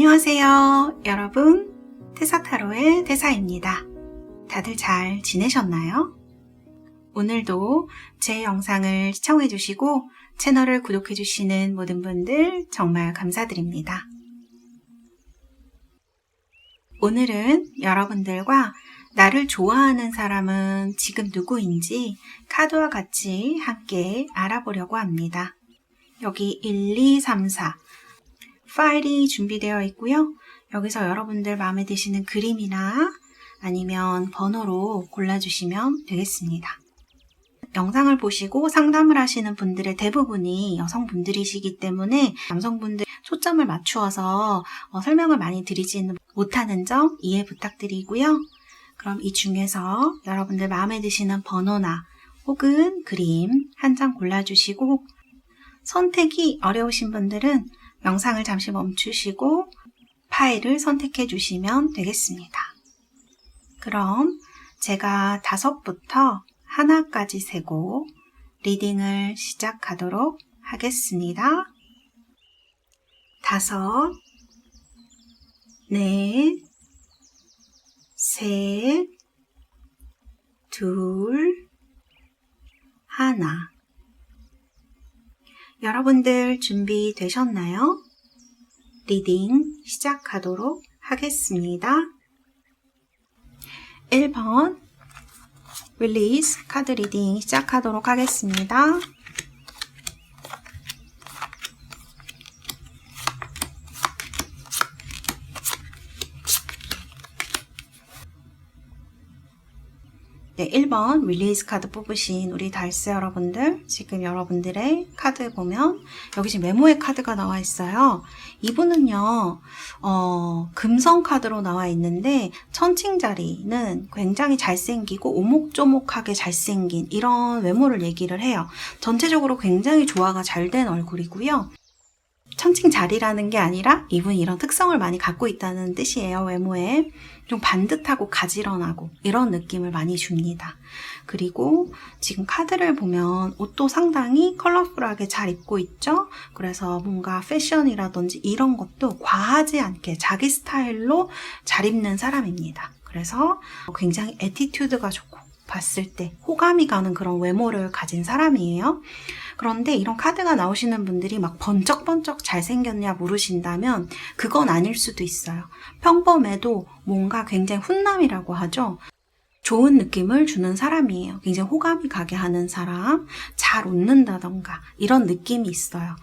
안녕하세요, 여러분. 테사타로의 테사입니다. 다들 잘 지내셨나요? 오늘도 제 영상을 시청해주시고 채널을 구독해주시는 모든 분들 정말 감사드립니다. 오늘은 여러분들과 나를 좋아하는 사람은 지금 누구인지 카드와 같이 함께 알아보려고 합니다. 여기 1, 2, 3, 4 파일이 준비되어 있고요. 여기서 여러분들 마음에 드시는 그림이나 아니면 번호로 골라주시면 되겠습니다. 영상을 보시고 상담을 하시는 분들의 대부분이 여성분들이시기 때문에 남성분들 초점을 맞추어서 설명을 많이 드리지는 못하는 점 이해 부탁드리고요. 그럼 이 중에서 여러분들 마음에 드시는 번호나 혹은 그림 한 장 골라주시고 선택이 어려우신 분들은 영상을 잠시 멈추시고 파일을 선택해 주시면 되겠습니다. 그럼 제가 5부터 하나까지 세고 리딩을 시작하도록 하겠습니다. 5, 4, 3, 2, 1 여러분들 준비되셨나요? 리딩 시작하도록 하겠습니다. 1번 릴리즈 카드 리딩 시작하도록 하겠습니다. 네, 1번 릴리즈 카드 뽑으신 우리 달스 여러분들, 지금 여러분들의 카드 보면 여기 지금 메모의 카드가 나와 있어요. 이분은요 금성 카드로 나와 있는데 천칭자리는 굉장히 잘생기고 오목조목하게 잘생긴 이런 외모를 얘기를 해요. 전체적으로 굉장히 조화가 잘 된 얼굴이고요. 천칭자리라는 게 아니라 이분이 이런 특성을 많이 갖고 있다는 뜻이에요. 외모에 좀 반듯하고 가지런하고 이런 느낌을 많이 줍니다. 그리고 지금 카드를 보면 옷도 상당히 컬러풀하게 잘 입고 있죠. 그래서 뭔가 패션이라든지 이런 것도 과하지 않게 자기 스타일로 잘 입는 사람입니다. 그래서 굉장히 애티튜드가 좋고 봤을 때 호감이 가는 그런 외모를 가진 사람이에요. 그런데 이런 카드가 나오시는 분들이 막 번쩍번쩍 잘생겼냐 물으신다면 그건 아닐 수도 있어요. 평범해도 뭔가 굉장히 훈남이라고 하죠. 좋은 느낌을 주는 사람이에요. 굉장히 호감이 가게 하는 사람, 잘 웃는다던가 이런 느낌이 있어요.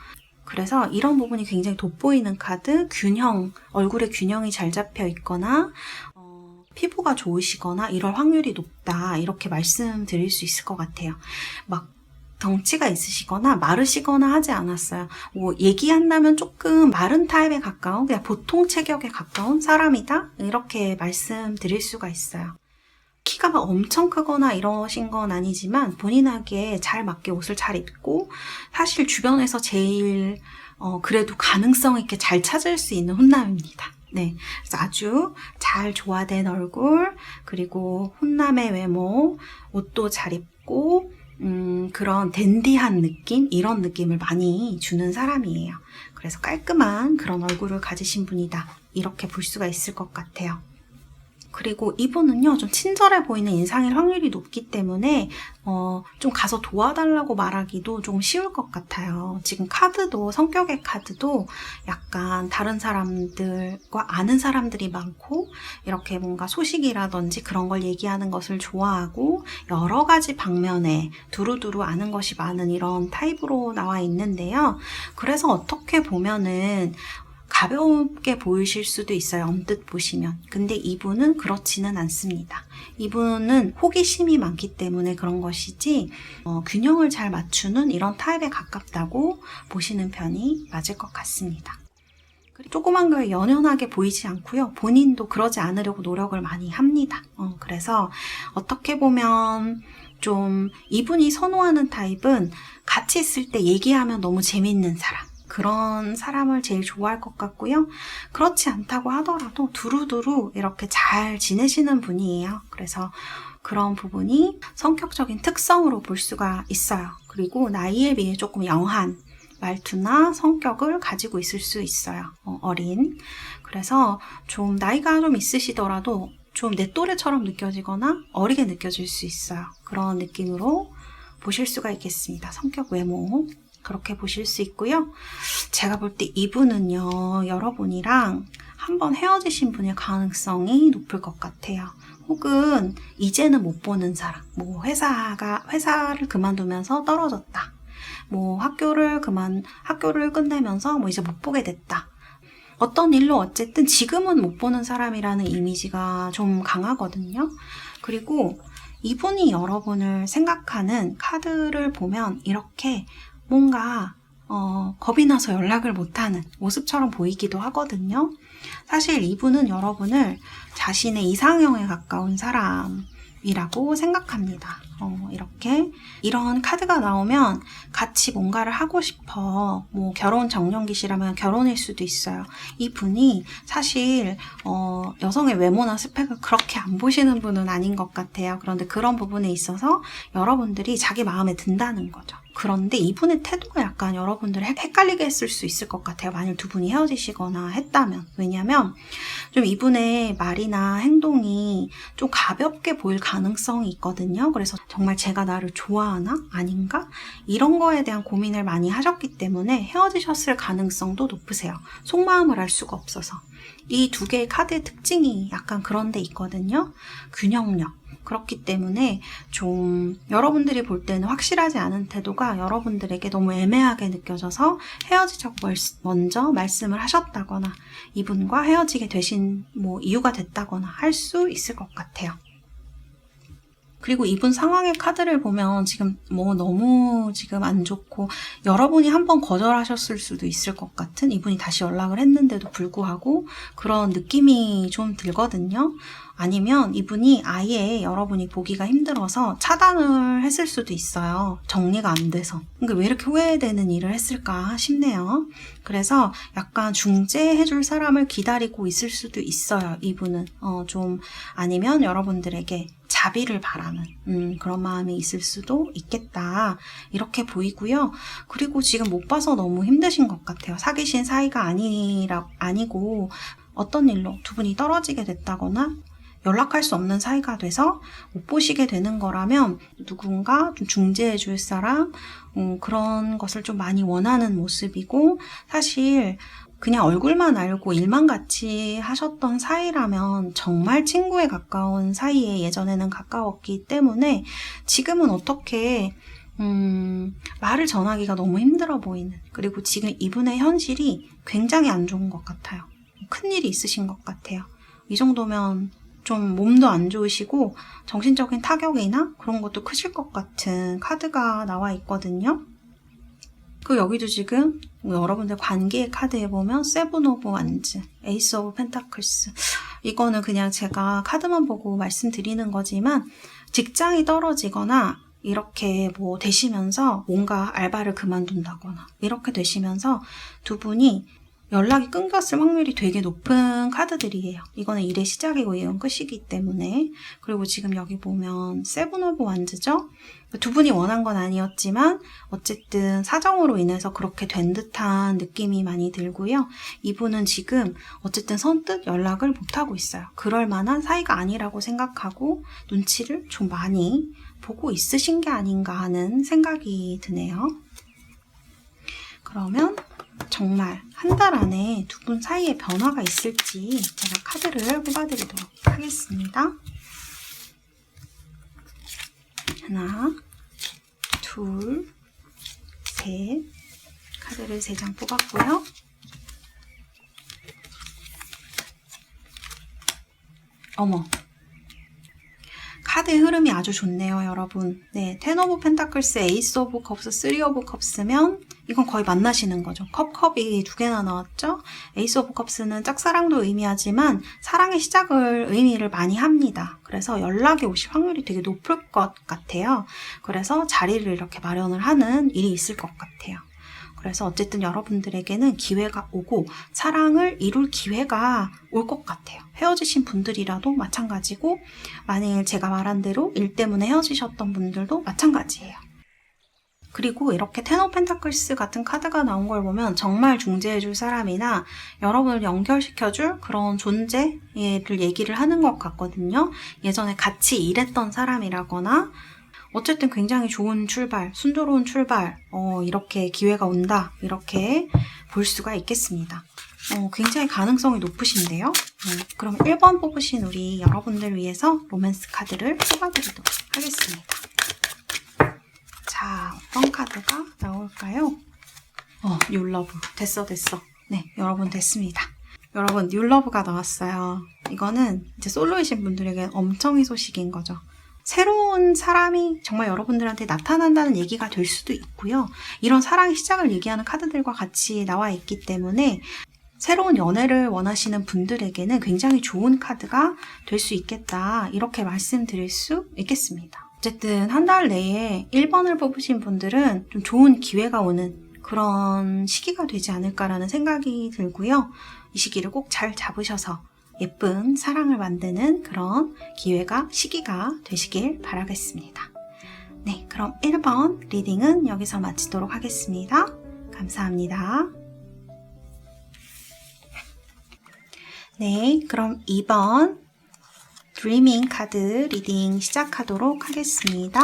그래서 이런 부분이 굉장히 돋보이는 카드, 균형, 얼굴에 균형이 잘 잡혀 있거나 피부가 좋으시거나 이럴 확률이 높다 이렇게 말씀드릴 수 있을 것 같아요. 막 덩치가 있으시거나 마르시거나 하지 않았어요. 뭐 얘기한다면 조금 마른 타입에 가까운 그냥 보통 체격에 가까운 사람이다 이렇게 말씀드릴 수가 있어요. 키가 막 엄청 크거나 이러신 건 아니지만 본인에게 잘 맞게 옷을 잘 입고 사실 주변에서 제일 그래도 가능성 있게 잘 찾을 수 있는 훈남입니다. 네, 그래서 아주 잘 조화된 얼굴, 그리고 훈남의 외모, 옷도 잘 입고 그런 댄디한 느낌, 이런 느낌을 많이 주는 사람이에요. 그래서 깔끔한 그런 얼굴을 가지신 분이다 이렇게 볼 수가 있을 것 같아요. 그리고 이분은요 좀 친절해 보이는 인상일 확률이 높기 때문에 좀 가서 도와달라고 말하기도 좀 쉬울 것 같아요. 지금 카드도 성격의 카드도 약간 다른 사람들과 아는 사람들이 많고 이렇게 뭔가 소식이라든지 그런 걸 얘기하는 것을 좋아하고 여러 가지 방면에 두루두루 아는 것이 많은 이런 타입으로 나와 있는데요. 그래서 어떻게 보면은 가볍게 보이실 수도 있어요. 언뜻 보시면. 근데 이분은 그렇지는 않습니다. 이분은 호기심이 많기 때문에 그런 것이지 균형을 잘 맞추는 이런 타입에 가깝다고 보시는 편이 맞을 것 같습니다. 조그만 거에 연연하게 보이지 않고요. 본인도 그러지 않으려고 노력을 많이 합니다. 그래서 어떻게 보면 좀 이분이 선호하는 타입은 같이 있을 때 얘기하면 너무 재밌는 사람. 그런 사람을 제일 좋아할 것 같고요. 그렇지 않다고 하더라도 두루두루 이렇게 잘 지내시는 분이에요. 그래서 그런 부분이 성격적인 특성으로 볼 수가 있어요. 그리고 나이에 비해 조금 영한 말투나 성격을 가지고 있을 수 있어요. 어린. 그래서 좀 나이가 좀 있으시더라도 좀 내 또래처럼 느껴지거나 어리게 느껴질 수 있어요. 그런 느낌으로 보실 수가 있겠습니다. 성격, 외모. 그렇게 보실 수 있고요. 제가 볼 때 이분은요, 여러분이랑 한번 헤어지신 분일 가능성이 높을 것 같아요. 혹은 이제는 못 보는 사람, 뭐 회사를 그만두면서 떨어졌다. 뭐 학교를 끝내면서 뭐 이제 못 보게 됐다. 어떤 일로 어쨌든 지금은 못 보는 사람이라는 이미지가 좀 강하거든요. 그리고 이분이 여러분을 생각하는 카드를 보면 이렇게 뭔가 겁이 나서 연락을 못하는 모습처럼 보이기도 하거든요. 사실 이분은 여러분을 자신의 이상형에 가까운 사람이라고 생각합니다. 이렇게 이런 카드가 나오면 같이 뭔가를 하고 싶어. 뭐 결혼 정년기시라면 결혼일 수도 있어요. 이분이 사실 여성의 외모나 스펙을 그렇게 안 보시는 분은 아닌 것 같아요. 그런데 그런 부분에 있어서 여러분들이 자기 마음에 든다는 거죠. 그런데 이분의 태도가 약간 여러분들을 헷갈리게 했을 수 있을 것 같아요. 만일 두 분이 헤어지시거나 했다면. 왜냐면 좀 이분의 말이나 행동이 좀 가볍게 보일 가능성이 있거든요. 그래서 정말 제가 나를 좋아하나? 아닌가? 이런 거에 대한 고민을 많이 하셨기 때문에 헤어지셨을 가능성도 높으세요. 속마음을 알 수가 없어서. 이 두 개의 카드의 특징이 약간 그런 데 있거든요. 균형력. 그렇기 때문에 좀 여러분들이 볼 때는 확실하지 않은 태도가 여러분들에게 너무 애매하게 느껴져서 헤어지자고 먼저 말씀을 하셨다거나 이분과 헤어지게 되신 뭐 이유가 됐다거나 할 수 있을 것 같아요. 그리고 이분 상황의 카드를 보면 지금 뭐 너무 지금 안 좋고 여러분이 한번 거절하셨을 수도 있을 것 같은 이분이 다시 연락을 했는데도 불구하고 그런 느낌이 좀 들거든요. 아니면 이분이 아예 여러분이 보기가 힘들어서 차단을 했을 수도 있어요. 정리가 안 돼서. 그러니까 왜 이렇게 후회되는 일을 했을까 싶네요. 그래서 약간 중재해줄 사람을 기다리고 있을 수도 있어요. 이분은. 좀 아니면 여러분들에게 자비를 바라는 그런 마음이 있을 수도 있겠다. 이렇게 보이고요. 그리고 지금 못 봐서 너무 힘드신 것 같아요. 사귀신 사이가 아니고 어떤 일로 두 분이 떨어지게 됐다거나 연락할 수 없는 사이가 돼서 못 보시게 되는 거라면 누군가 좀 중재해 줄 사람 그런 것을 좀 많이 원하는 모습이고 사실 그냥 얼굴만 알고 일만 같이 하셨던 사이라면 정말 친구에 가까운 사이에 예전에는 가까웠기 때문에 지금은 어떻게 말을 전하기가 너무 힘들어 보이는 그리고 지금 이분의 현실이 굉장히 안 좋은 것 같아요. 큰일이 있으신 것 같아요. 이 정도면 좀 몸도 안 좋으시고 정신적인 타격이나 그런 것도 크실 것 같은 카드가 나와 있거든요. 그 여기도 지금 여러분들 관계의 카드에 보면 세븐 오브 완즈, 에이스 오브 펜타클스 이거는 그냥 제가 카드만 보고 말씀드리는 거지만 직장이 떨어지거나 이렇게 뭐 되시면서 뭔가 알바를 그만둔다거나 이렇게 되시면서 두 분이 연락이 끊겼을 확률이 되게 높은 카드들이에요. 이거는 일의 시작이고 이건 끝이기 때문에. 그리고 지금 여기 보면 세븐 오브 완즈죠. 두 분이 원한 건 아니었지만 어쨌든 사정으로 인해서 그렇게 된 듯한 느낌이 많이 들고요. 이분은 지금 어쨌든 선뜻 연락을 못하고 있어요. 그럴 만한 사이가 아니라고 생각하고 눈치를 좀 많이 보고 있으신 게 아닌가 하는 생각이 드네요. 그러면 정말 한 달 안에 두 분 사이에 변화가 있을지 제가 카드를 뽑아드리도록 하겠습니다. 하나, 둘, 셋. 카드를 3장 뽑았고요. 어머. 카드의 흐름이 아주 좋네요, 여러분. 네, 텐 오브 펜타클스, 에이스 오브 컵스, 3 오브 컵스면 이건 거의 만나시는 거죠. 컵이 2개나 나왔죠? 에이스 오브 컵스는 짝사랑도 의미하지만 사랑의 시작을 의미를 많이 합니다. 그래서 연락이 오실 확률이 되게 높을 것 같아요. 그래서 자리를 이렇게 마련을 하는 일이 있을 것 같아요. 그래서 어쨌든 여러분들에게는 기회가 오고 사랑을 이룰 기회가 올 것 같아요. 헤어지신 분들이라도 마찬가지고 만일 제가 말한 대로 일 때문에 헤어지셨던 분들도 마찬가지예요. 그리고 이렇게 텐 오브 펜타클스 같은 카드가 나온 걸 보면 정말 중재해줄 사람이나 여러분을 연결시켜줄 그런 존재를 얘기를 하는 것 같거든요. 예전에 같이 일했던 사람이라거나 어쨌든 굉장히 좋은 출발, 순조로운 출발, 이렇게 기회가 온다, 이렇게 볼 수가 있겠습니다. 굉장히 가능성이 높으신데요. 그럼 1번 뽑으신 우리 여러분들 위해서 로맨스 카드를 뽑아드리도록 하겠습니다. 자, 어떤 카드가 나올까요? 뉴러브. 됐어. 네, 여러분 됐습니다. 여러분, 뉴러브가 나왔어요. 이거는 이제 솔로이신 분들에게 엄청난 소식인 거죠. 새로운 사람이 정말 여러분들한테 나타난다는 얘기가 될 수도 있고요. 이런 사랑의 시작을 얘기하는 카드들과 같이 나와 있기 때문에 새로운 연애를 원하시는 분들에게는 굉장히 좋은 카드가 될 수 있겠다. 이렇게 말씀드릴 수 있겠습니다. 어쨌든 한 달 내에 1번을 뽑으신 분들은 좀 좋은 기회가 오는 그런 시기가 되지 않을까라는 생각이 들고요. 이 시기를 꼭 잘 잡으셔서 예쁜 사랑을 만드는 그런 시기가 되시길 바라겠습니다. 네, 그럼 1번 리딩은 여기서 마치도록 하겠습니다. 감사합니다. 네, 그럼 2번 드리밍 카드 리딩 시작하도록 하겠습니다.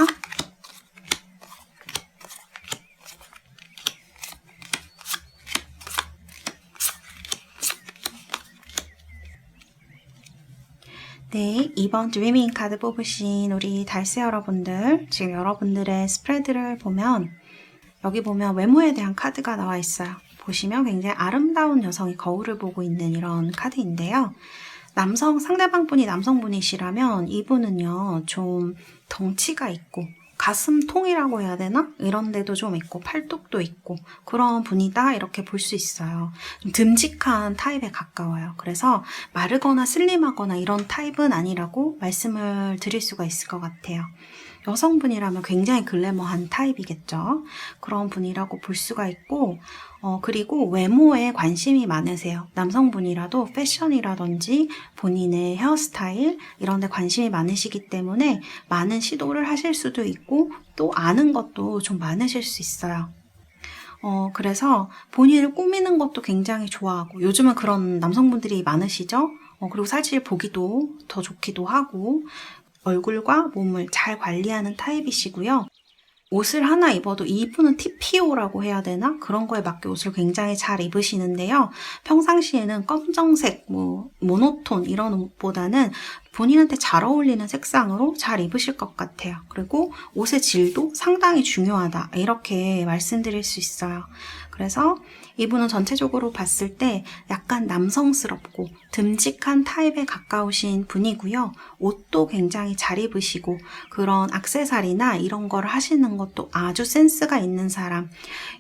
네, 2번 드리밍 카드 뽑으신 우리 달새 여러분들, 지금 여러분들의 스프레드를 보면 여기 보면 외모에 대한 카드가 나와 있어요. 보시면 굉장히 아름다운 여성이 거울을 보고 있는 이런 카드인데요. 상대방분이 남성분이시라면 이분은요, 좀 덩치가 있고 가슴통이라고 해야 되나? 이런 데도 좀 있고 팔뚝도 있고 그런 분이다 이렇게 볼 수 있어요. 좀 듬직한 타입에 가까워요. 그래서 마르거나 슬림하거나 이런 타입은 아니라고 말씀을 드릴 수가 있을 것 같아요. 여성분이라면 굉장히 글래머한 타입이겠죠. 그런 분이라고 볼 수가 있고 그리고 외모에 관심이 많으세요. 남성분이라도 패션이라든지 본인의 헤어스타일 이런 데 관심이 많으시기 때문에 많은 시도를 하실 수도 있고 또 아는 것도 좀 많으실 수 있어요. 그래서 본인을 꾸미는 것도 굉장히 좋아하고 요즘은 그런 남성분들이 많으시죠? 그리고 사실 보기도 더 좋기도 하고 얼굴과 몸을 잘 관리하는 타입이시고요. 옷을 하나 입어도 이분은 TPO라고 해야 되나? 그런 거에 맞게 옷을 굉장히 잘 입으시는데요. 평상시에는 검정색, 모노톤 이런 옷보다는 본인한테 잘 어울리는 색상으로 잘 입으실 것 같아요. 그리고 옷의 질도 상당히 중요하다. 이렇게 말씀드릴 수 있어요. 그래서 이분은 전체적으로 봤을 때 약간 남성스럽고 듬직한 타입에 가까우신 분이고요. 옷도 굉장히 잘 입으시고 그런 액세서리나 이런 걸 하시는 것도 아주 센스가 있는 사람.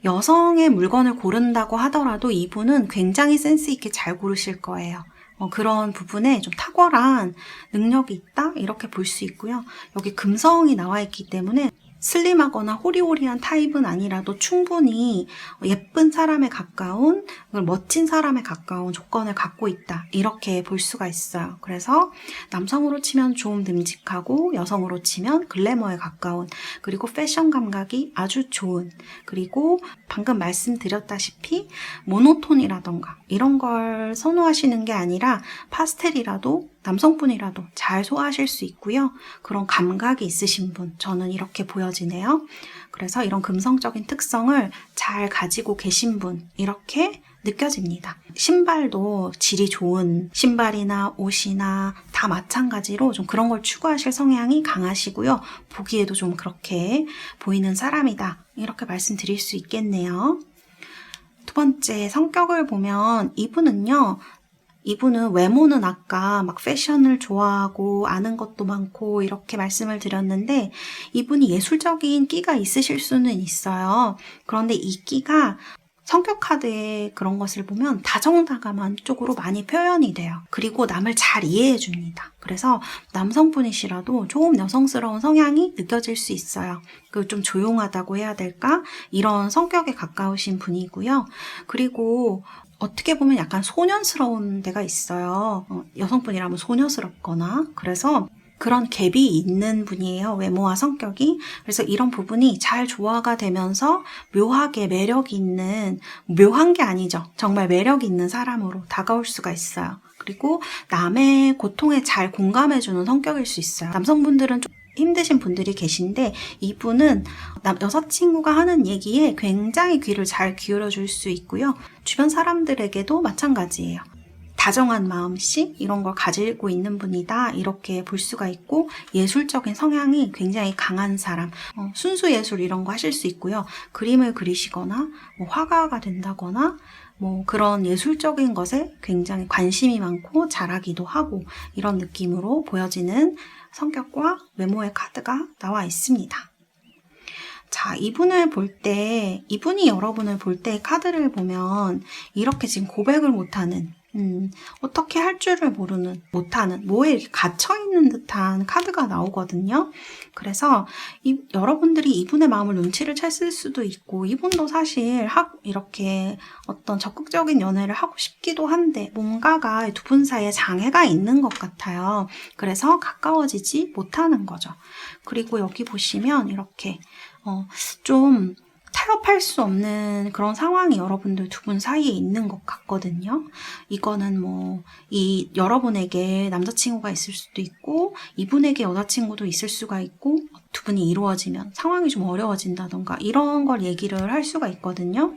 여성의 물건을 고른다고 하더라도 이분은 굉장히 센스 있게 잘 고르실 거예요. 그런 부분에 좀 탁월한 능력이 있다? 이렇게 볼 수 있고요. 여기 금성이 나와 있기 때문에 슬림하거나 호리호리한 타입은 아니라도 충분히 예쁜 사람에 가까운, 멋진 사람에 가까운 조건을 갖고 있다. 이렇게 볼 수가 있어요. 그래서 남성으로 치면 좀 듬직하고 여성으로 치면 글래머에 가까운, 그리고 패션 감각이 아주 좋은, 그리고 방금 말씀드렸다시피 모노톤이라던가 이런 걸 선호하시는 게 아니라 파스텔이라도 남성분이라도 잘 소화하실 수 있고요. 그런 감각이 있으신 분, 저는 이렇게 보여지네요. 그래서 이런 금성적인 특성을 잘 가지고 계신 분, 이렇게 느껴집니다. 신발도 질이 좋은 신발이나 옷이나 다 마찬가지로 좀 그런 걸 추구하실 성향이 강하시고요. 보기에도 좀 그렇게 보이는 사람이다. 이렇게 말씀드릴 수 있겠네요. 두 번째, 성격을 보면 이분은 외모는 아까 막 패션을 좋아하고 아는 것도 많고 이렇게 말씀을 드렸는데 이분이 예술적인 끼가 있으실 수는 있어요. 그런데 이 끼가 성격 카드에 그런 것을 보면 다정다감한 쪽으로 많이 표현이 돼요. 그리고 남을 잘 이해해 줍니다. 그래서 남성분이시라도 조금 여성스러운 성향이 느껴질 수 있어요. 그 좀 조용하다고 해야 될까? 이런 성격에 가까우신 분이고요. 그리고 어떻게 보면 약간 소년스러운 데가 있어요. 여성분이라면 소녀스럽거나. 그래서 그런 갭이 있는 분이에요. 외모와 성격이. 그래서 이런 부분이 잘 조화가 되면서 묘하게 매력 있는, 묘한 게 아니죠. 정말 매력 있는 사람으로 다가올 수가 있어요. 그리고 남의 고통에 잘 공감해주는 성격일 수 있어요. 남성분들은 좀 힘드신 분들이 계신데 이분은 여자친구가 하는 얘기에 굉장히 귀를 잘 기울여 줄 수 있고요. 주변 사람들에게도 마찬가지예요. 다정한 마음씨 이런 걸 가지고 있는 분이다 이렇게 볼 수가 있고 예술적인 성향이 굉장히 강한 사람 순수 예술 이런 거 하실 수 있고요. 그림을 그리시거나 뭐 화가가 된다거나 뭐 그런 예술적인 것에 굉장히 관심이 많고 잘하기도 하고 이런 느낌으로 보여지는 성격과 외모의 카드가 나와 있습니다. 자, 이분이 여러분을 볼 때 카드를 보면 이렇게 지금 고백을 못하는 어떻게 할 줄을 모르는, 못하는, 뭐에 이렇게 갇혀있는 듯한 카드가 나오거든요. 그래서 여러분들이 이분의 마음을 눈치를 챘을 수도 있고, 이분도 사실 이렇게 어떤 적극적인 연애를 하고 싶기도 한데, 뭔가가 두 분 사이에 장애가 있는 것 같아요. 그래서 가까워지지 못하는 거죠. 그리고 여기 보시면 이렇게, 좀, 타협할 수 없는 그런 상황이 여러분들 두 분 사이에 있는 것 같거든요. 이거는 여러분에게 남자친구가 있을 수도 있고, 이분에게 여자친구도 있을 수가 있고, 두 분이 이루어지면 상황이 좀 어려워진다던가, 이런 걸 얘기를 할 수가 있거든요.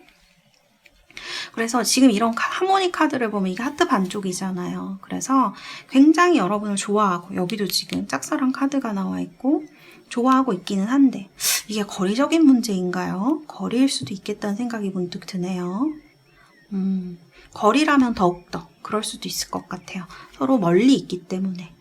그래서 지금 이런 하모니 카드를 보면 이게 하트 반쪽이잖아요. 그래서 굉장히 여러분을 좋아하고, 여기도 지금 짝사랑 카드가 나와 있고, 좋아하고 있기는 한데 이게 거리적인 문제인가요? 거리일 수도 있겠다는 생각이 문득 드네요. 거리라면 더욱더 그럴 수도 있을 것 같아요. 서로 멀리 있기 때문에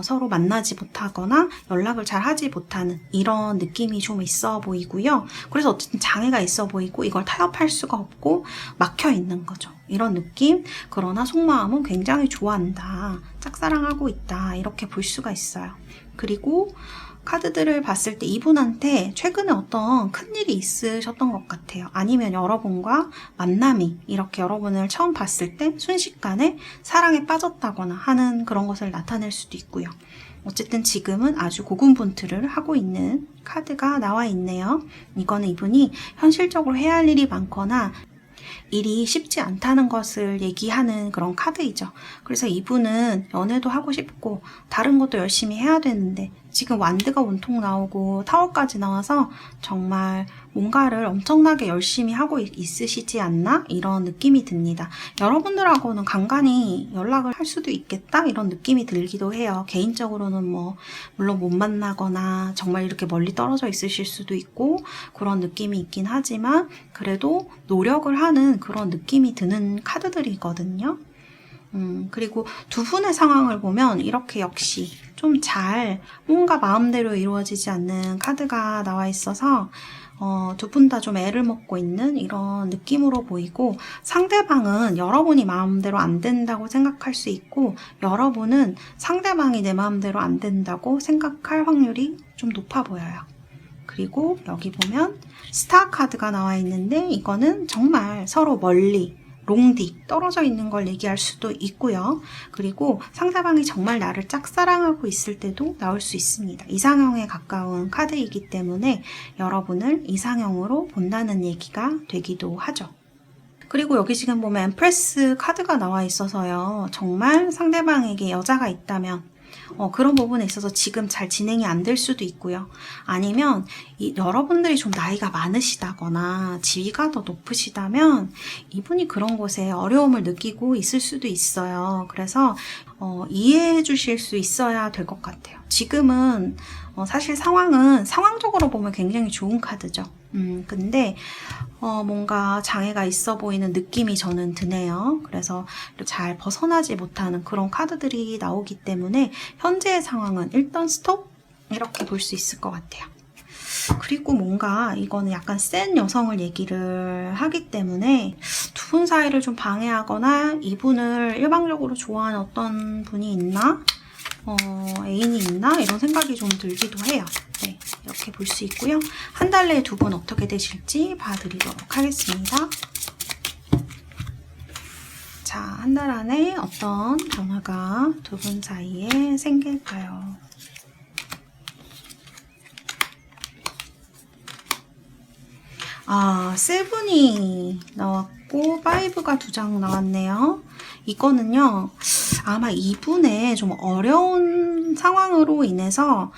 서로 만나지 못하거나 연락을 잘 하지 못하는 이런 느낌이 좀 있어 보이고요. 그래서 어쨌든 장애가 있어 보이고 이걸 타협할 수가 없고 막혀 있는 거죠. 이런 느낌? 그러나 속마음은 굉장히 좋아한다. 짝사랑하고 있다. 이렇게 볼 수가 있어요. 그리고 카드들을 봤을 때 이분한테 최근에 어떤 큰일이 있으셨던 것 같아요. 아니면 여러분과 만남이 이렇게 여러분을 처음 봤을 때 순식간에 사랑에 빠졌다거나 하는 그런 것을 나타낼 수도 있고요. 어쨌든 지금은 아주 고군분투를 하고 있는 카드가 나와 있네요. 이거는 이분이 현실적으로 해야 할 일이 많거나 일이 쉽지 않다는 것을 얘기하는 그런 카드이죠. 그래서 이분은 연애도 하고 싶고 다른 것도 열심히 해야 되는데 지금 완드가 온통 나오고 타워까지 나와서 정말 뭔가를 엄청나게 열심히 하고 있으시지 않나? 이런 느낌이 듭니다. 여러분들하고는 간간히 연락을 할 수도 있겠다? 이런 느낌이 들기도 해요. 개인적으로는 물론 못 만나거나 정말 이렇게 멀리 떨어져 있으실 수도 있고 그런 느낌이 있긴 하지만 그래도 노력을 하는 그런 느낌이 드는 카드들이거든요. 그리고 두 분의 상황을 보면 이렇게 역시 좀 뭔가 마음대로 이루어지지 않는 카드가 나와 있어서 두 분 다 좀 애를 먹고 있는 이런 느낌으로 보이고 상대방은 여러분이 마음대로 안 된다고 생각할 수 있고 여러분은 상대방이 내 마음대로 안 된다고 생각할 확률이 좀 높아 보여요. 그리고 여기 보면 스타 카드가 나와 있는데 이거는 정말 서로 멀리 롱디 떨어져 있는 걸 얘기할 수도 있고요. 그리고 상대방이 정말 나를 짝사랑하고 있을 때도 나올 수 있습니다. 이상형에 가까운 카드이기 때문에 여러분을 이상형으로 본다는 얘기가 되기도 하죠. 그리고 여기 지금 보면 엠프레스 카드가 나와 있어서요. 정말 상대방에게 여자가 있다면 그런 부분에 있어서 지금 잘 진행이 안 될 수도 있고요. 아니면 여러분들이 좀 나이가 많으시다거나 지위가 더 높으시다면 이분이 그런 곳에 어려움을 느끼고 있을 수도 있어요. 그래서 이해해 주실 수 있어야 될 것 같아요. 지금은 사실 상황적으로 보면 굉장히 좋은 카드죠. 근데 뭔가 장애가 있어 보이는 느낌이 저는 드네요. 그래서 잘 벗어나지 못하는 그런 카드들이 나오기 때문에 현재의 상황은 일단 스톱? 이렇게 볼 수 있을 것 같아요. 그리고 뭔가 이거는 약간 센 여성을 얘기를 하기 때문에 두 분 사이를 좀 방해하거나 이분을 일방적으로 좋아하는 어떤 분이 있나? 애인이 있나? 이런 생각이 좀 들기도 해요. 네, 이렇게 볼 수 있고요. 한 달 내에 두 분 어떻게 되실지 봐드리도록 하겠습니다. 자, 한 달 안에 어떤 변화가 두 분 사이에 생길까요? 세븐이 나왔고 5가 2장 나왔네요. 이거는요, 아마 이분의 좀 어려운 상황으로 인해서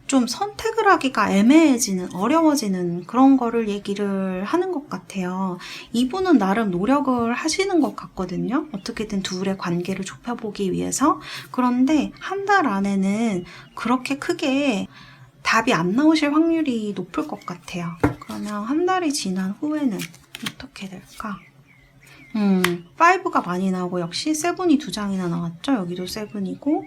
좀 선택을 하기가 애매해지는, 어려워지는 그런 거를 얘기를 하는 것 같아요. 이분은 나름 노력을 하시는 것 같거든요. 어떻게든 둘의 관계를 좁혀보기 위해서. 그런데 한 달 안에는 그렇게 크게 답이 안 나오실 확률이 높을 것 같아요. 그러면 한 달이 지난 후에는 어떻게 될까? 5가 많이 나오고 역시 7이 2장이나 나왔죠. 여기도 7이고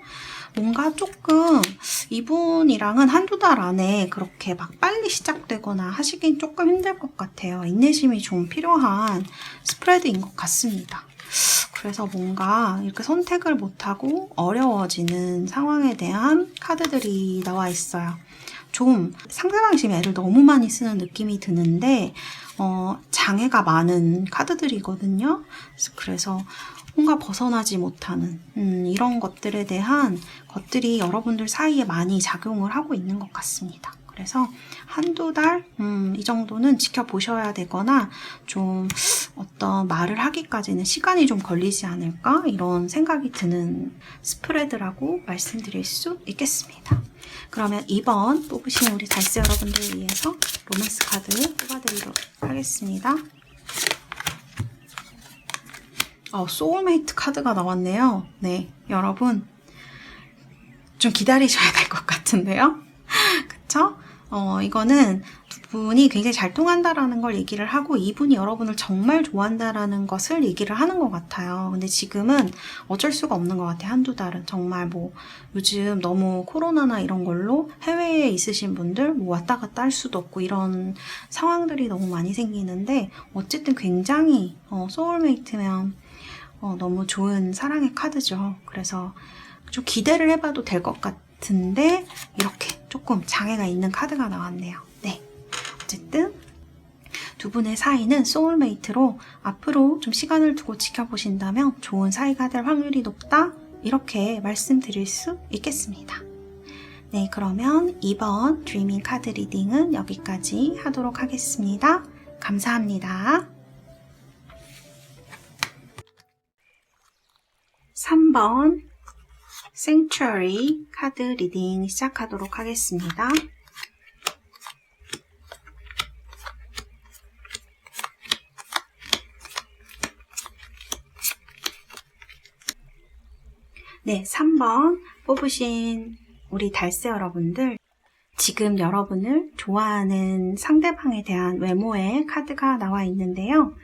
뭔가 조금 이분이랑은 한두 달 안에 그렇게 막 빨리 시작되거나 하시긴 조금 힘들 것 같아요. 인내심이 좀 필요한 스프레드인 것 같습니다. 그래서 뭔가 이렇게 선택을 못하고 어려워지는 상황에 대한 카드들이 나와 있어요. 좀 상대방이 지금 애를 너무 많이 쓰는 느낌이 드는데 장애가 많은 카드들이거든요. 그래서 뭔가 벗어나지 못하는 이런 것들에 대한 것들이 여러분들 사이에 많이 작용을 하고 있는 것 같습니다. 그래서 한두 달, 이 정도는 지켜보셔야 되거나 좀 어떤 말을 하기까지는 시간이 좀 걸리지 않을까 이런 생각이 드는 스프레드라고 말씀드릴 수 있겠습니다. 그러면 2번 뽑으신 우리 달스 여러분들 위해서 로맨스 카드 뽑아드리도록 하겠습니다. 소울메이트 카드가 나왔네요. 네, 여러분 좀 기다리셔야 될 것 같은데요. 그쵸? 이거는 두 분이 굉장히 잘 통한다라는 걸 얘기를 하고 이분이 여러분을 정말 좋아한다라는 것을 얘기를 하는 것 같아요. 근데 지금은 어쩔 수가 없는 것 같아요. 한두 달은. 정말 뭐 요즘 너무 코로나나 이런 걸로 해외에 있으신 분들 뭐 왔다 갔다 할 수도 없고 이런 상황들이 너무 많이 생기는데 어쨌든 굉장히 소울메이트면 너무 좋은 사랑의 카드죠. 그래서 좀 기대를 해봐도 될 것 같은데 이렇게 조금 장애가 있는 카드가 나왔네요. 네, 어쨌든 두 분의 사이는 소울메이트로 앞으로 좀 시간을 두고 지켜보신다면 좋은 사이가 될 확률이 높다 이렇게 말씀드릴 수 있겠습니다. 네, 그러면 2번 드리밍 카드 리딩은 여기까지 하도록 하겠습니다. 감사합니다. 3번 Sanctuary 카드 리딩 시작하도록 하겠습니다. 네, 3번 뽑으신 우리 달스 여러분들, 지금 여러분을 좋아하는 상대방에 대한 외모의 카드가 나와 있는데요.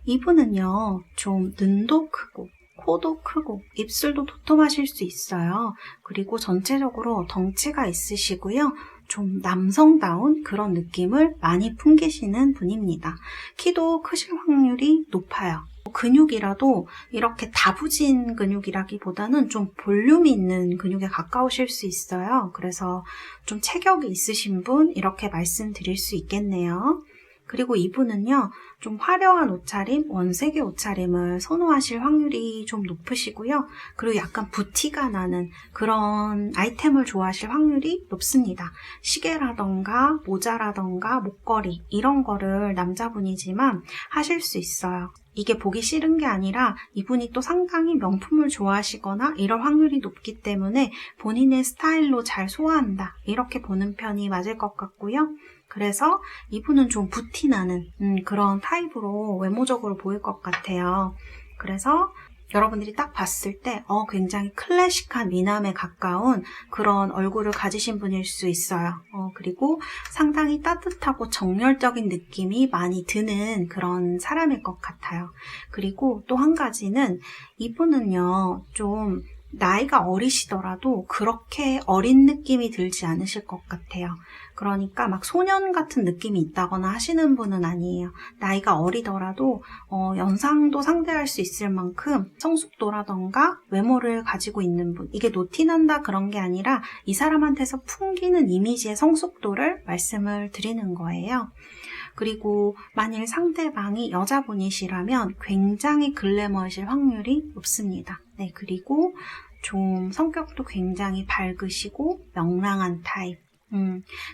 이분은요, 좀 눈도 크고 코도 크고 입술도 도톰하실 수 있어요. 그리고 전체적으로 덩치가 있으시고요. 좀 남성다운 그런 느낌을 많이 풍기시는 분입니다. 키도 크실 확률이 높아요. 근육이라도 이렇게 다부진 근육이라기보다는 좀 볼륨이 있는 근육에 가까우실 수 있어요. 그래서 좀 체격이 있으신 분 이렇게 말씀드릴 수 있겠네요. 그리고 이분은요, 좀 화려한 옷차림, 원색의 옷차림을 선호하실 확률이 좀 높으시고요. 그리고 약간 부티가 나는 그런 아이템을 좋아하실 확률이 높습니다. 시계라던가 모자라던가 목걸이 이런 거를 남자분이지만 하실 수 있어요. 이게 보기 싫은 게 아니라 이분이 또 상당히 명품을 좋아하시거나 이럴 확률이 높기 때문에 본인의 스타일로 잘 소화한다. 이렇게 보는 편이 맞을 것 같고요. 그래서 이분은 좀 부티나는 그런 타입으로 외모적으로 보일 것 같아요. 그래서 여러분들이 딱 봤을 때 굉장히 클래식한 미남에 가까운 그런 얼굴을 가지신 분일 수 있어요. 그리고 상당히 따뜻하고 정열적인 느낌이 많이 드는 그런 사람일 것 같아요. 그리고 또 한 가지는 이분은요, 좀 나이가 어리시더라도 그렇게 어린 느낌이 들지 않으실 것 같아요. 그러니까 막 소년 같은 느낌이 있다거나 하시는 분은 아니에요. 나이가 어리더라도 연상도 상대할 수 있을 만큼 성숙도라던가 외모를 가지고 있는 분. 이게 노티난다 그런 게 아니라 이 사람한테서 풍기는 이미지의 성숙도를 말씀을 드리는 거예요. 그리고 만일 상대방이 여자분이시라면 굉장히 글래머이실 확률이 높습니다. 네, 그리고 좀 성격도 굉장히 밝으시고 명랑한 타입.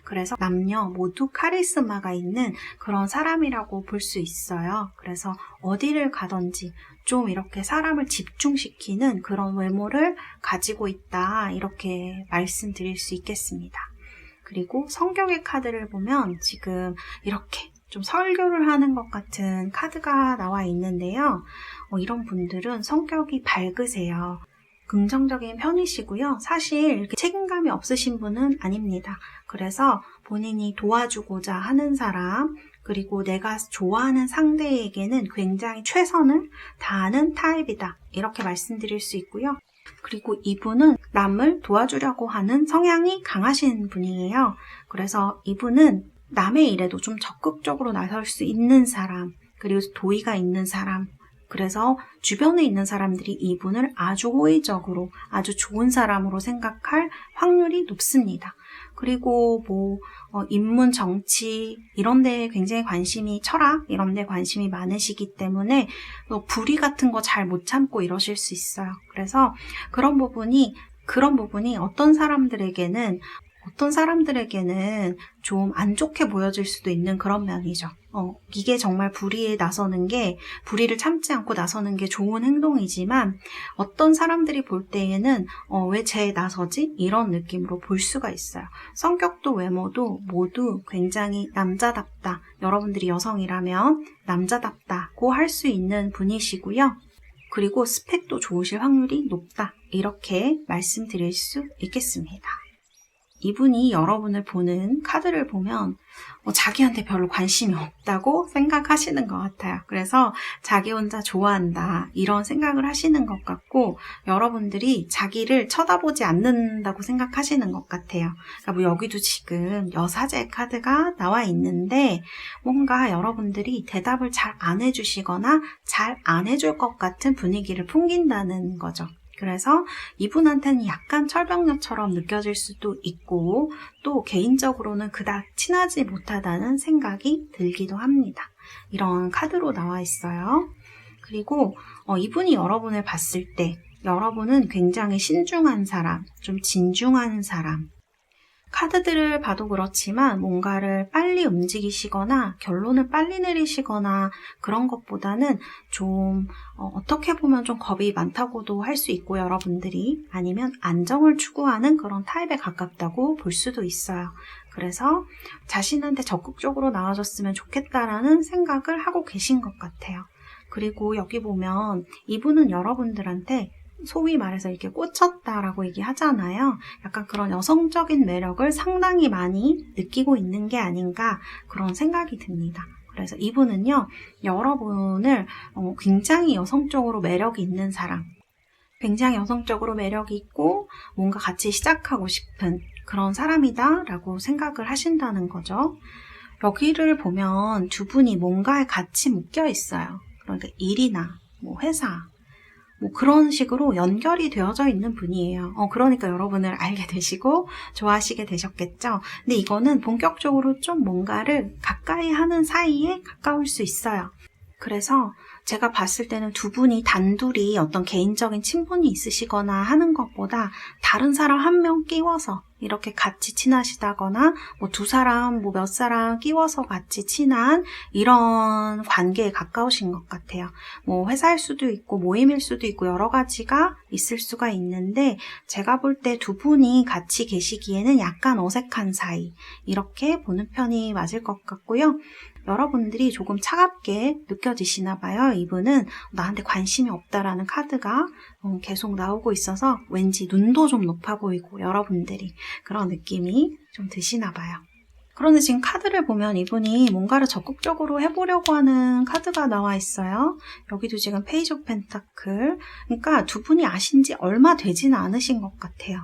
그래서 남녀 모두 카리스마가 있는 그런 사람이라고 볼 수 있어요. 그래서 어디를 가든지 좀 이렇게 사람을 집중시키는 그런 외모를 가지고 있다, 이렇게 말씀드릴 수 있겠습니다. 그리고 성격의 카드를 보면 지금 이렇게 좀 설교를 하는 것 같은 카드가 나와 있는데요. 이런 분들은 성격이 밝으세요. 긍정적인 편이시고요. 사실 이렇게 책임감이 없으신 분은 아닙니다. 그래서 본인이 도와주고자 하는 사람, 그리고 내가 좋아하는 상대에게는 굉장히 최선을 다하는 타입이다, 이렇게 말씀드릴 수 있고요. 그리고 이분은 남을 도와주려고 하는 성향이 강하신 분이에요. 그래서 이분은 남의 일에도 좀 적극적으로 나설 수 있는 사람, 그리고 도의가 있는 사람, 그래서 주변에 있는 사람들이 이분을 아주 호의적으로, 아주 좋은 사람으로 생각할 확률이 높습니다. 그리고 인문, 정치 이런 데에 굉장히 관심이, 철학 이런 데 관심이 많으시기 때문에 불의 같은 거 잘 못 참고 이러실 수 있어요. 그래서 그런 부분이 어떤 사람들에게는 좀 안 좋게 보여질 수도 있는 그런 면이죠. 이게 정말 불의를 참지 않고 나서는 게 좋은 행동이지만, 어떤 사람들이 볼 때에는 왜 쟤 나서지? 이런 느낌으로 볼 수가 있어요. 성격도 외모도 모두 굉장히 남자답다, 여러분들이 여성이라면 남자답다고 할 수 있는 분이시고요. 그리고 스펙도 좋으실 확률이 높다, 이렇게 말씀드릴 수 있겠습니다. 이분이 여러분을 보는 카드를 보면 자기한테 별로 관심이 없다고 생각하시는 것 같아요. 그래서 자기 혼자 좋아한다, 이런 생각을 하시는 것 같고, 여러분들이 자기를 쳐다보지 않는다고 생각하시는 것 같아요. 그러니까 여기도 지금 여사제 카드가 나와 있는데, 뭔가 여러분들이 대답을 잘 안 해주시거나 잘 안 해줄 것 같은 분위기를 풍긴다는 거죠. 그래서 이분한테는 약간 철벽녀처럼 느껴질 수도 있고, 또 개인적으로는 그닥 친하지 못하다는 생각이 들기도 합니다. 이런 카드로 나와 있어요. 그리고 이분이 여러분을 봤을 때 여러분은 굉장히 신중한 사람, 좀 진중한 사람, 카드들을 봐도 그렇지만 뭔가를 빨리 움직이시거나 결론을 빨리 내리시거나 그런 것보다는 좀 어떻게 보면 좀 겁이 많다고도 할 수 있고, 여러분들이 아니면 안정을 추구하는 그런 타입에 가깝다고 볼 수도 있어요. 그래서 자신한테 적극적으로 나와줬으면 좋겠다라는 생각을 하고 계신 것 같아요. 그리고 여기 보면 이분은 여러분들한테 소위 말해서 이렇게 꽂혔다라고 얘기하잖아요. 약간 그런 여성적인 매력을 상당히 많이 느끼고 있는 게 아닌가, 그런 생각이 듭니다. 그래서 이분은요, 여러분을 굉장히 여성적으로 매력이 있는 사람, 굉장히 여성적으로 매력이 있고 뭔가 같이 시작하고 싶은 그런 사람이다 라고 생각을 하신다는 거죠. 여기를 보면 두 분이 뭔가에 같이 묶여 있어요. 그러니까 일이나 회사, 그런 식으로 연결이 되어져 있는 분이에요. 그러니까 여러분을 알게 되시고 좋아하시게 되셨겠죠. 근데 이거는 본격적으로 좀 뭔가를 가까이 하는 사이에 가까울 수 있어요. 그래서 제가 봤을 때는 두 분이 단둘이 어떤 개인적인 친분이 있으시거나 하는 것보다 다른 사람 한 명 끼워서 이렇게 같이 친하시다거나 두 사람, 몇 사람 끼워서 같이 친한 이런 관계에 가까우신 것 같아요. 회사일 수도 있고 모임일 수도 있고 여러 가지가 있을 수가 있는데, 제가 볼 때 두 분이 같이 계시기에는 약간 어색한 사이, 이렇게 보는 편이 맞을 것 같고요. 여러분들이 조금 차갑게 느껴지시나 봐요. 이분은 나한테 관심이 없다라는 카드가 계속 나오고 있어서 왠지 눈도 좀 높아 보이고 여러분들이 그런 느낌이 좀 드시나 봐요. 그런데 지금 카드를 보면 이분이 뭔가를 적극적으로 해보려고 하는 카드가 나와 있어요. 여기도 지금 페이지 오브 펜타클. 그러니까 두 분이 아신 지 얼마 되지는 않으신 것 같아요.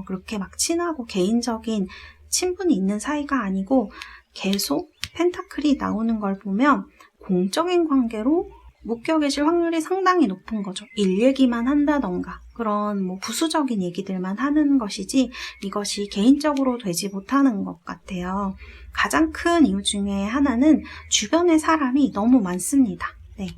그렇게 막 친하고 개인적인 친분이 있는 사이가 아니고, 계속 펜타클이 나오는 걸 보면 공적인 관계로 묶여 계실 확률이 상당히 높은 거죠. 일 얘기만 한다던가 그런 부수적인 얘기들만 하는 것이지 이것이 개인적으로 되지 못하는 것 같아요. 가장 큰 이유 중에 하나는 주변에 사람이 너무 많습니다. 네.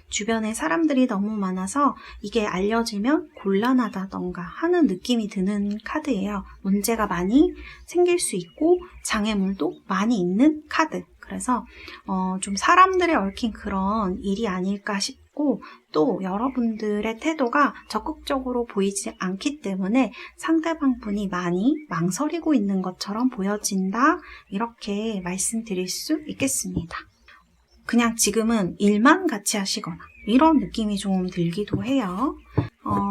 주변에 사람들이 너무 많아서 이게 알려지면 곤란하다던가 하는 느낌이 드는 카드예요. 문제가 많이 생길 수 있고 장애물도 많이 있는 카드. 그래서 좀 사람들에 얽힌 그런 일이 아닐까 싶고, 또 여러분들의 태도가 적극적으로 보이지 않기 때문에 상대방 분이 많이 망설이고 있는 것처럼 보여진다, 이렇게 말씀드릴 수 있겠습니다. 그냥 지금은 일만 같이 하시거나 이런 느낌이 좀 들기도 해요.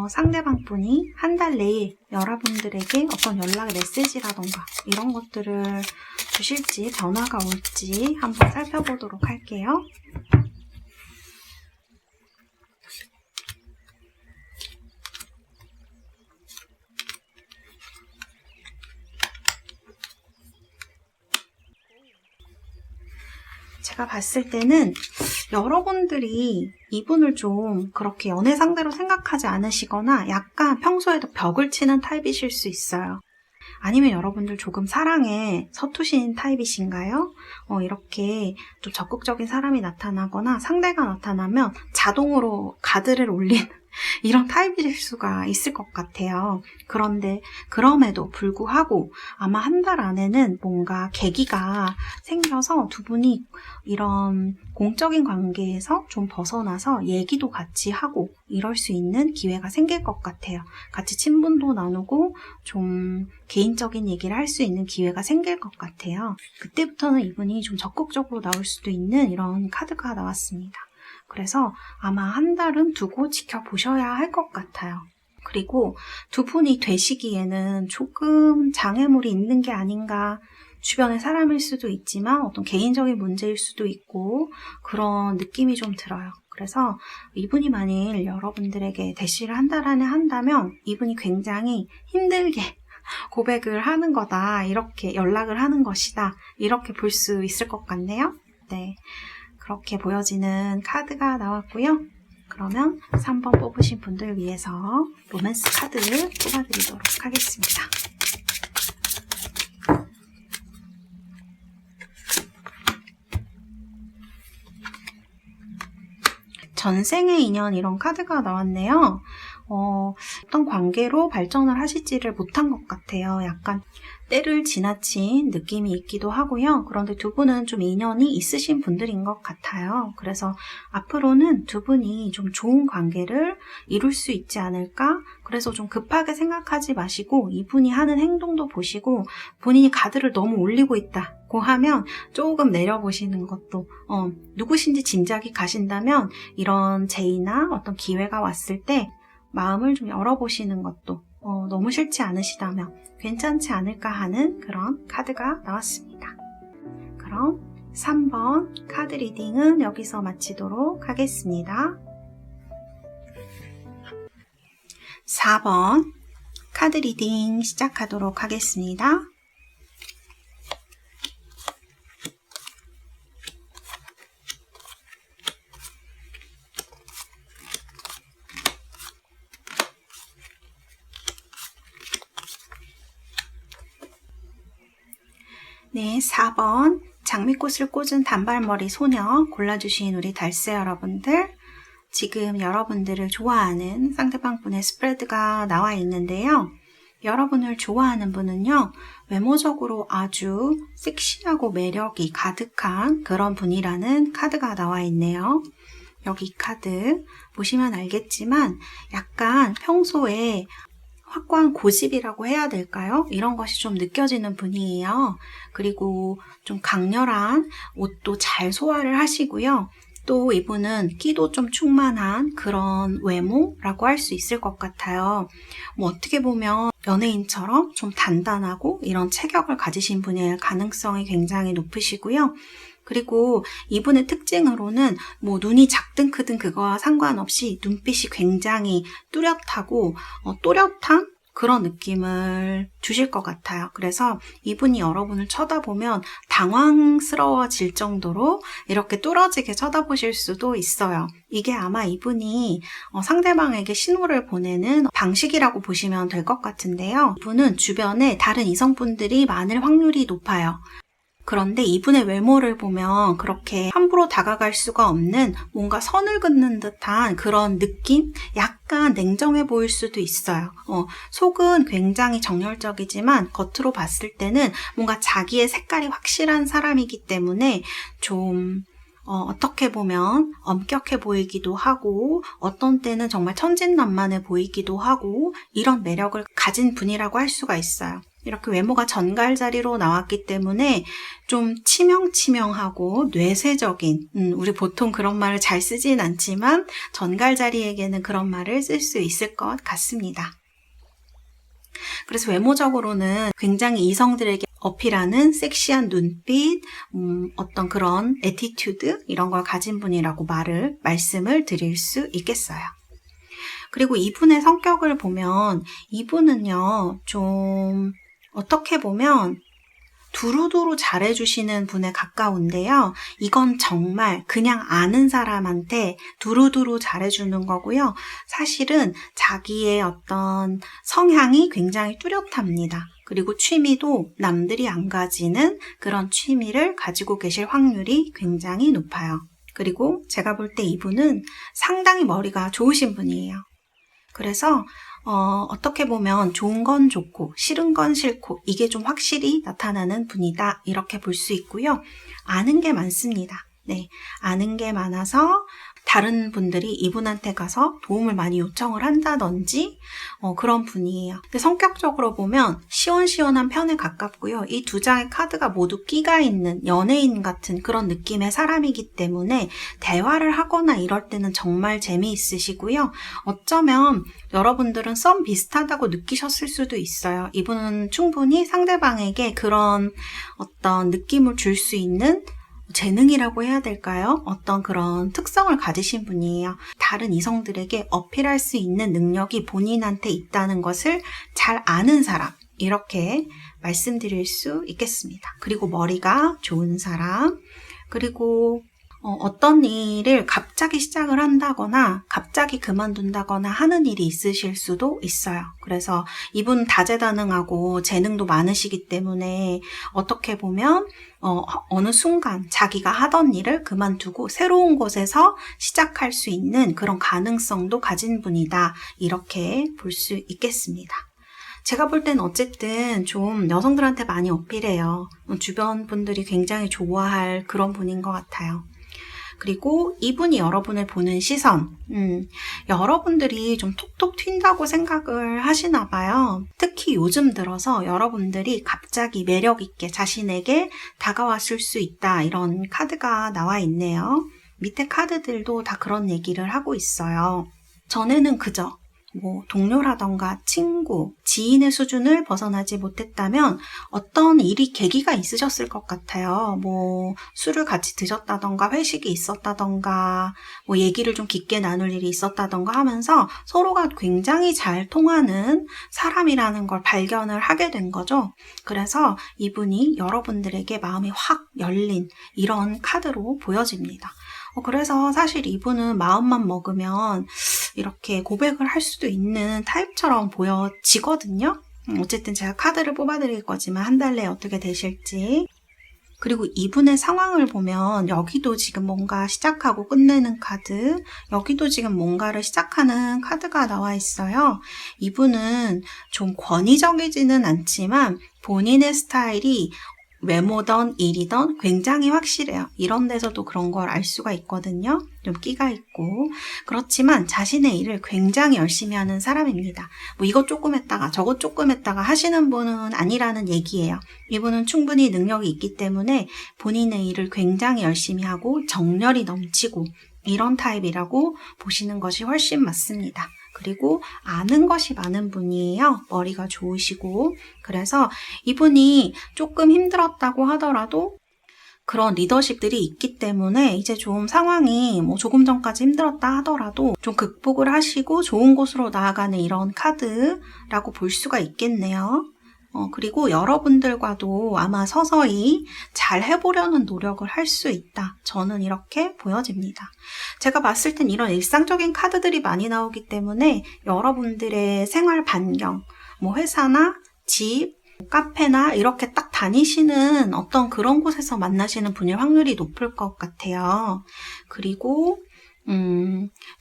상대방 분이 한 달 내에 여러분들에게 어떤 연락 메시지라던가 이런 것들을 주실지, 변화가 올지 한번 살펴보도록 할게요. 제가 봤을 때는 여러분들이 이분을 좀 그렇게 연애 상대로 생각하지 않으시거나 약간 평소에도 벽을 치는 타입이실 수 있어요. 아니면 여러분들 조금 사랑에 서투신 타입이신가요? 이렇게 좀 적극적인 사람이 나타나거나 상대가 나타나면 자동으로 가드를 올리는 이런 타입일 수가 있을 것 같아요. 그런데 그럼에도 불구하고 아마 한 달 안에는 뭔가 계기가 생겨서 두 분이 이런 공적인 관계에서 좀 벗어나서 얘기도 같이 하고 이럴 수 있는 기회가 생길 것 같아요. 같이 친분도 나누고 좀 개인적인 얘기를 할 수 있는 기회가 생길 것 같아요. 그때부터는 이분이 좀 적극적으로 나올 수도 있는 이런 카드가 나왔습니다. 그래서 아마 한 달은 두고 지켜보셔야 할 것 같아요. 그리고 두 분이 되시기에는 조금 장애물이 있는 게 아닌가, 주변의 사람일 수도 있지만 어떤 개인적인 문제일 수도 있고 그런 느낌이 좀 들어요. 그래서 이분이 만일 여러분들에게 대시를 한 달 안에 한다면 이분이 굉장히 힘들게 고백을 하는 거다, 이렇게 연락을 하는 것이다, 이렇게 볼 수 있을 것 같네요. 네, 그렇게 보여지는 카드가 나왔고요. 그러면 3번 뽑으신 분들 위해서 로맨스 카드를 뽑아드리도록 하겠습니다. 전생의 인연, 이런 카드가 나왔네요. 어떤 관계로 발전을 하실지를 못한 것 같아요. 약간 때를 지나친 느낌이 있기도 하고요. 그런데 두 분은 좀 인연이 있으신 분들인 것 같아요. 그래서 앞으로는 두 분이 좀 좋은 관계를 이룰 수 있지 않을까? 그래서 좀 급하게 생각하지 마시고 이분이 하는 행동도 보시고, 본인이 가드를 너무 올리고 있다고 하면 조금 내려보시는 것도, 누구신지 짐작이 가신다면 이런 제의나 어떤 기회가 왔을 때 마음을 좀 열어보시는 것도, 너무 싫지 않으시다면 괜찮지 않을까 하는 그런 카드가 나왔습니다. 그럼 3번 카드 리딩은 여기서 마치도록 하겠습니다. 4번 카드 리딩 시작하도록 하겠습니다. 네, 4번 장미꽃을 꽂은 단발머리 소녀 골라주신 우리 달새 여러분들, 지금 여러분들을 좋아하는 상대방 분의 스프레드가 나와 있는데요. 여러분을 좋아하는 분은요, 외모적으로 아주 섹시하고 매력이 가득한 그런 분이라는 카드가 나와 있네요. 여기 카드 보시면 알겠지만 약간 평소에 확고한 고집이라고 해야 될까요? 이런 것이 좀 느껴지는 분이에요. 그리고 좀 강렬한 옷도 잘 소화를 하시고요. 또 이분은 끼도 좀 충만한 그런 외모라고 할 수 있을 것 같아요. 어떻게 보면 연예인처럼 좀 단단하고 이런 체격을 가지신 분일 가능성이 굉장히 높으시고요. 그리고 이분의 특징으로는 눈이 작든 크든 그거와 상관없이 눈빛이 굉장히 뚜렷하고 또렷한 그런 느낌을 주실 것 같아요. 그래서 이분이 여러분을 쳐다보면 당황스러워질 정도로 이렇게 뚫어지게 쳐다보실 수도 있어요. 이게 아마 이분이 상대방에게 신호를 보내는 방식이라고 보시면 될 것 같은데요. 이분은 주변에 다른 이성분들이 많을 확률이 높아요. 그런데 이분의 외모를 보면 그렇게 함부로 다가갈 수가 없는 뭔가 선을 긋는 듯한 그런 느낌? 약간 냉정해 보일 수도 있어요. 속은 굉장히 정열적이지만 겉으로 봤을 때는 뭔가 자기의 색깔이 확실한 사람이기 때문에 좀 어떻게 보면 엄격해 보이기도 하고 어떤 때는 정말 천진난만해 보이기도 하고 이런 매력을 가진 분이라고 할 수가 있어요. 이렇게 외모가 전갈자리로 나왔기 때문에 좀 치명치명하고 뇌세적인, 우리 보통 그런 말을 잘 쓰진 않지만 전갈자리에게는 그런 말을 쓸 수 있을 것 같습니다. 그래서 외모적으로는 굉장히 이성들에게 어필하는 섹시한 눈빛, 어떤 그런 애티튜드 이런 걸 가진 분이라고 말씀을 드릴 수 있겠어요. 그리고 이분의 성격을 보면 이분은요, 좀 어떻게 보면 두루두루 잘해주시는 분에 가까운데요. 이건 정말 그냥 아는 사람한테 두루두루 잘해주는 거고요. 사실은 자기의 어떤 성향이 굉장히 뚜렷합니다. 그리고 취미도 남들이 안 가지는 그런 취미를 가지고 계실 확률이 굉장히 높아요. 그리고 제가 볼 때 이분은 상당히 머리가 좋으신 분이에요. 그래서 어떻게 보면 좋은 건 좋고 싫은 건 싫고 이게 좀 확실히 나타나는 분이다 이렇게 볼 수 있고요. 아는 게 많습니다. 네, 아는 게 많아서 다른 분들이 이분한테 가서 도움을 많이 요청을 한다든지 그런 분이에요. 근데 성격적으로 보면 시원시원한 편에 가깝고요. 이 두 장의 카드가 모두 끼가 있는 연예인 같은 그런 느낌의 사람이기 때문에 대화를 하거나 이럴 때는 정말 재미있으시고요. 어쩌면 여러분들은 썸 비슷하다고 느끼셨을 수도 있어요. 이분은 충분히 상대방에게 그런 어떤 느낌을 줄 수 있는 재능이라고 해야 될까요? 어떤 그런 특성을 가지신 분이에요. 다른 이성들에게 어필할 수 있는 능력이 본인한테 있다는 것을 잘 아는 사람, 이렇게 말씀드릴 수 있겠습니다. 그리고 머리가 좋은 사람, 그리고 어떤 일을 갑자기 시작을 한다거나 갑자기 그만둔다거나 하는 일이 있으실 수도 있어요. 그래서 이분 다재다능하고 재능도 많으시기 때문에 어떻게 보면 어느 순간 자기가 하던 일을 그만두고 새로운 곳에서 시작할 수 있는 그런 가능성도 가진 분이다. 이렇게 볼 수 있겠습니다. 제가 볼 땐 어쨌든 좀 여성들한테 많이 어필해요. 주변 분들이 굉장히 좋아할 그런 분인 것 같아요. 그리고 이분이 여러분을 보는 시선, 여러분들이 좀 톡톡 튄다고 생각을 하시나 봐요. 특히 요즘 들어서 여러분들이 갑자기 매력 있게 자신에게 다가왔을 수 있다, 이런 카드가 나와 있네요. 밑에 카드들도 다 그런 얘기를 하고 있어요. 전에는 그저 동료라던가 친구, 지인의 수준을 벗어나지 못했다면 어떤 일이 계기가 있으셨을 것 같아요. 술을 같이 드셨다던가 회식이 있었다던가 얘기를 좀 깊게 나눌 일이 있었다던가 하면서 서로가 굉장히 잘 통하는 사람이라는 걸 발견을 하게 된 거죠. 그래서 이분이 여러분들에게 마음이 확 열린 이런 카드로 보여집니다. 그래서 사실 이분은 마음만 먹으면 이렇게 고백을 할 수도 있는 타입처럼 보여지거든요. 어쨌든 제가 카드를 뽑아드릴 거지만 한 달 내에 어떻게 되실지. 그리고 이분의 상황을 보면 여기도 지금 뭔가 시작하고 끝내는 카드, 여기도 지금 뭔가를 시작하는 카드가 나와 있어요. 이분은 좀 권위적이지는 않지만 본인의 스타일이 외모든 일이든 굉장히 확실해요. 이런 데서도 그런 걸 알 수가 있거든요. 좀 끼가 있고. 그렇지만 자신의 일을 굉장히 열심히 하는 사람입니다. 이것 조금 했다가 저것 조금 했다가 하시는 분은 아니라는 얘기예요. 이분은 충분히 능력이 있기 때문에 본인의 일을 굉장히 열심히 하고 정열이 넘치고 이런 타입이라고 보시는 것이 훨씬 맞습니다. 그리고 아는 것이 많은 분이에요. 머리가 좋으시고. 그래서 이분이 조금 힘들었다고 하더라도 그런 리더십들이 있기 때문에 이제 좀 상황이 조금 전까지 힘들었다 하더라도 좀 극복을 하시고 좋은 곳으로 나아가는 이런 카드라고 볼 수가 있겠네요. 그리고 여러분들과도 아마 서서히 잘 해보려는 노력을 할 수 있다. 저는 이렇게 보여집니다. 제가 봤을 땐 이런 일상적인 카드들이 많이 나오기 때문에 여러분들의 생활 반경, 회사나 집, 카페나 이렇게 딱 다니시는 어떤 그런 곳에서 만나시는 분일 확률이 높을 것 같아요. 그리고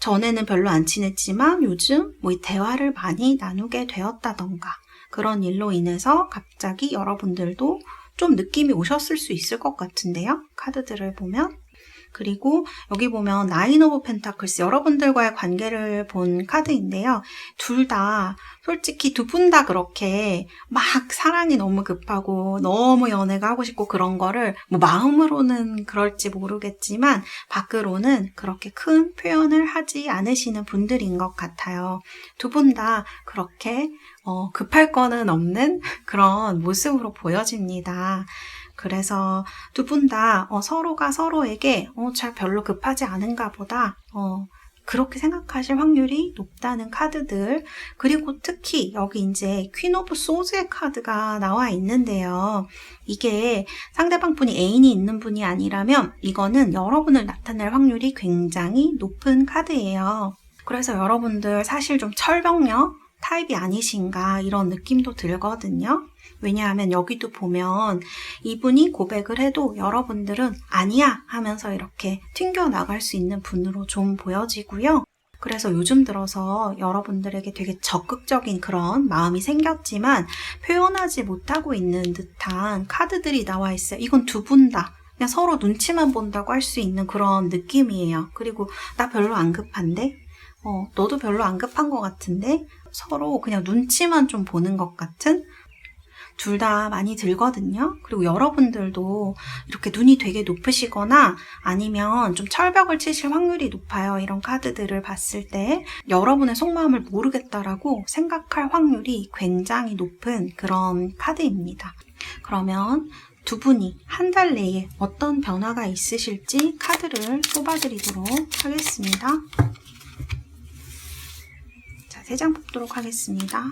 전에는 별로 안 친했지만 요즘 뭐 대화를 많이 나누게 되었다던가 그런 일로 인해서 갑자기 여러분들도 좀 느낌이 오셨을 수 있을 것 같은데요. 카드들을 보면. 그리고 여기 보면 나인 오브 펜타클스, 여러분들과의 관계를 본 카드인데요. 둘 다 솔직히 두 분 다 그렇게 막 사랑이 너무 급하고 너무 연애가 하고 싶고 그런 거를 뭐 마음으로는 그럴지 모르겠지만 밖으로는 그렇게 큰 표현을 하지 않으시는 분들인 것 같아요. 두 분 다 그렇게 급할 거는 없는 그런 모습으로 보여집니다. 그래서 두 분 다 서로가 서로에게 잘 별로 급하지 않은가 보다 그렇게 생각하실 확률이 높다는 카드들. 그리고 특히 여기 이제 퀸 오브 소드의 카드가 나와 있는데요. 이게 상대방 분이 애인이 있는 분이 아니라면 이거는 여러분을 나타낼 확률이 굉장히 높은 카드예요. 그래서 여러분들 사실 좀 철벽녀 타입이 아니신가 이런 느낌도 들거든요. 왜냐하면 여기도 보면 이분이 고백을 해도 여러분들은 아니야 하면서 이렇게 튕겨나갈 수 있는 분으로 좀 보여지고요. 그래서 요즘 들어서 여러분들에게 되게 적극적인 그런 마음이 생겼지만 표현하지 못하고 있는 듯한 카드들이 나와 있어요. 이건 두 분 다 그냥 서로 눈치만 본다고 할 수 있는 그런 느낌이에요. 그리고 나 별로 안 급한데? 너도 별로 안 급한 것 같은데? 서로 그냥 눈치만 좀 보는 것 같은? 둘 다 많이 들거든요. 그리고 여러분들도 이렇게 눈이 되게 높으시거나 아니면 좀 철벽을 치실 확률이 높아요. 이런 카드들을 봤을 때 여러분의 속마음을 모르겠다라고 생각할 확률이 굉장히 높은 그런 카드입니다. 그러면 두 분이 한 달 내에 어떤 변화가 있으실지 카드를 뽑아드리도록 하겠습니다. 자, 3장 뽑도록 하겠습니다.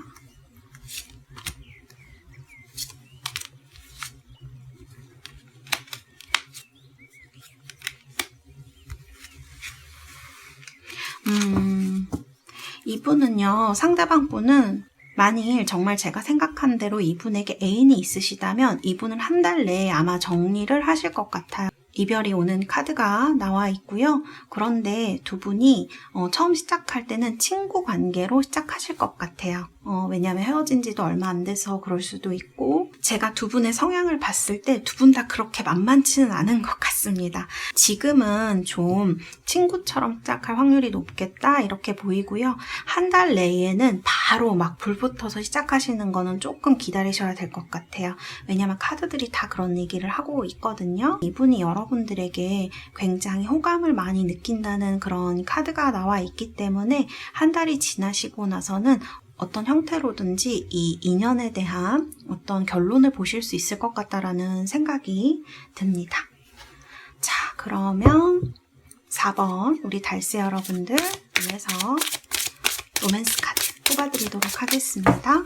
이분은요, 상대방 분은 만일 정말 제가 생각한 대로 이분에게 애인이 있으시다면 이분은 한 달 내에 아마 정리를 하실 것 같아요. 이별이 오는 카드가 나와 있고요. 그런데 두 분이 처음 시작할 때는 친구 관계로 시작하실 것 같아요. 왜냐하면 헤어진 지도 얼마 안 돼서 그럴 수도 있고 제가 두 분의 성향을 봤을 때 두 분 다 그렇게 만만치는 않은 것 같습니다. 지금은 좀 친구처럼 시작할 확률이 높겠다 이렇게 보이고요. 한 달 내에는 바로 막 불붙어서 시작하시는 거는 조금 기다리셔야 될 것 같아요. 왜냐하면 카드들이 다 그런 얘기를 하고 있거든요. 이분이 여러분들에게 굉장히 호감을 많이 느낀다는 그런 카드가 나와 있기 때문에 한 달이 지나시고 나서는 어떤 형태로든지 이 인연에 대한 어떤 결론을 보실 수 있을 것 같다라는 생각이 듭니다. 자, 그러면 4번 우리 달새 여러분들 위해서 로맨스 카드 뽑아드리도록 하겠습니다.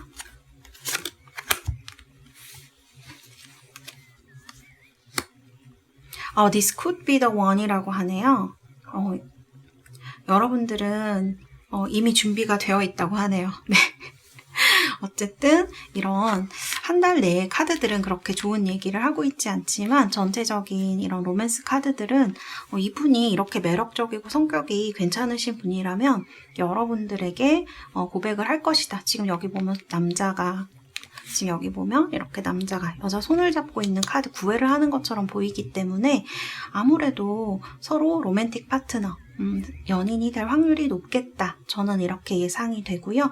This could be the one이라고 하네요. 여러분들은 이미 준비가 되어 있다고 하네요. 네. 어쨌든 이런 한 달 내의 카드들은 그렇게 좋은 얘기를 하고 있지 않지만 전체적인 이런 로맨스 카드들은 이분이 이렇게 매력적이고 성격이 괜찮으신 분이라면 여러분들에게 고백을 할 것이다. 지금 여기 보면 지금 여기 보면 이렇게 남자가 여자 손을 잡고 있는 카드 구애를 하는 것처럼 보이기 때문에 아무래도 서로 로맨틱 파트너, 연인이 될 확률이 높겠다. 저는 이렇게 예상이 되고요.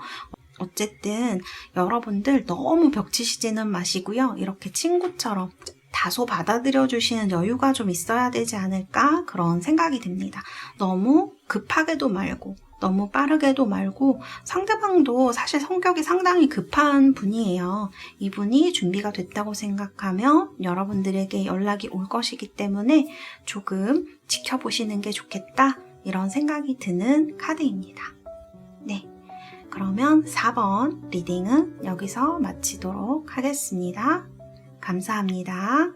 어쨌든 여러분들 너무 벽치시지는 마시고요. 이렇게 친구처럼 다소 받아들여 주시는 여유가 좀 있어야 되지 않을까 그런 생각이 듭니다. 너무 급하게도 말고 너무 빠르게도 말고 상대방도 사실 성격이 상당히 급한 분이에요. 이분이 준비가 됐다고 생각하면 여러분들에게 연락이 올 것이기 때문에 조금 지켜보시는 게 좋겠다 이런 생각이 드는 카드입니다. 네, 그러면 4번 리딩은 여기서 마치도록 하겠습니다. 감사합니다.